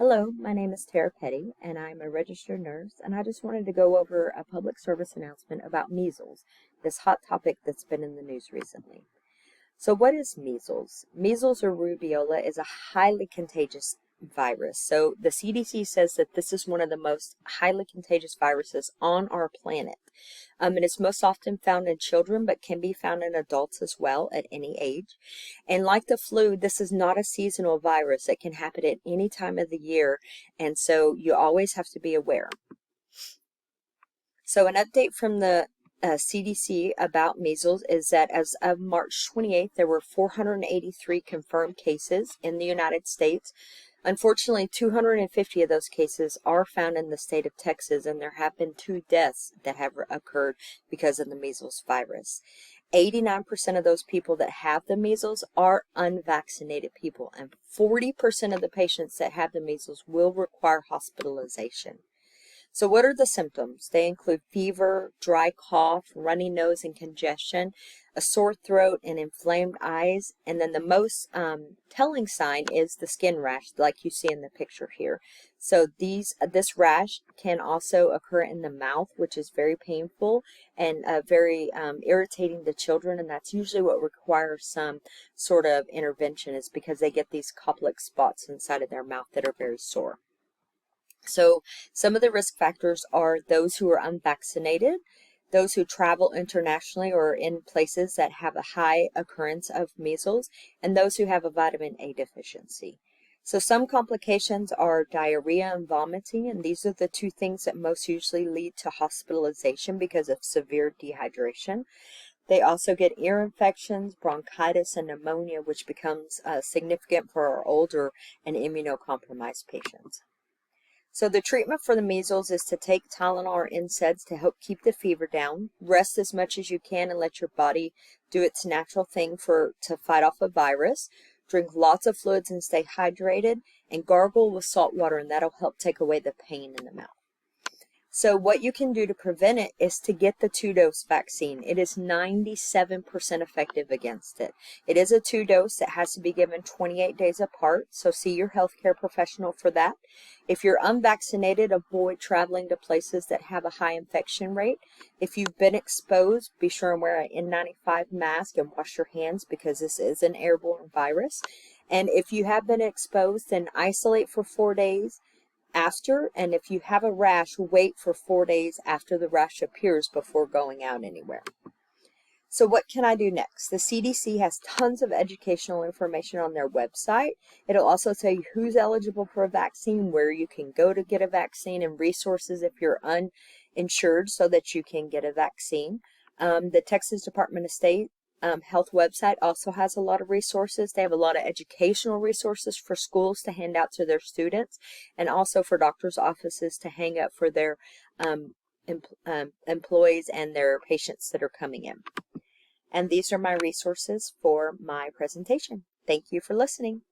Hello, my name is Tara Petty, and I'm a registered nurse, and I just wanted to go over a public service announcement about measles, this hot topic that's been in the news recently. So what is measles? Measles or rubella is a highly contagious virus. So the CDC says that this is one of the most highly contagious viruses on our planet. It is most often found in children, but can be found in adults as well at any age. And like the flu, this is not a seasonal virus. It can happen at any time of the year, and so you always have to be aware. So an update from the CDC about measles is that as of March 28th, there were 483 confirmed cases in the United States. Unfortunately, 250 of those cases are found in the state of Texas, and there have been 2 deaths that have occurred because of the measles virus. 89% of those people that have the measles are unvaccinated people, and 40% of the patients that have the measles will require hospitalization. So what are the symptoms? They include fever, dry cough, runny nose and congestion, a sore throat and inflamed eyes, and then the most telling sign is the skin rash like you see in the picture here. So this rash can also occur in the mouth, which is very painful and very irritating to children, and that's usually what requires some sort of intervention, is because they get these complex spots inside of their mouth that are very sore. So some of the risk factors are those who are unvaccinated, those who travel internationally or in places that have a high occurrence of measles, and those who have a vitamin A deficiency. So some complications are diarrhea and vomiting, and these are the 2 things that most usually lead to hospitalization because of severe dehydration. They also get ear infections, bronchitis, and pneumonia, which becomes significant for our older and immunocompromised patients. So the treatment for the measles is to take Tylenol or NSAIDs to help keep the fever down, rest as much as you can and let your body do its natural thing to fight off a virus, drink lots of fluids and stay hydrated, and gargle with salt water, and that'll help take away the pain in the mouth. So what you can do to prevent it is to get the 2-dose vaccine. It is 97% effective against it. It is a 2-dose that has to be given 28 days apart, so see your healthcare professional for that. If you're unvaccinated, avoid traveling to places that have a high infection rate. If you've been exposed, be sure and wear an N95 mask and wash your hands, because this is an airborne virus. And if you have been exposed, then isolate for 4 days after, and if you have a rash, wait for 4 days after the rash appears before going out anywhere. So what can I do next? The CDC has tons of educational information on their website. It'll also tell you who's eligible for a vaccine, where you can go to get a vaccine, and resources if you're uninsured so that you can get a vaccine. The Texas Department of State Health website also has a lot of resources. They have a lot of educational resources for schools to hand out to their students, and also for doctors' offices to hang up for their employees and their patients that are coming in. And these are my resources for my presentation. Thank you for listening.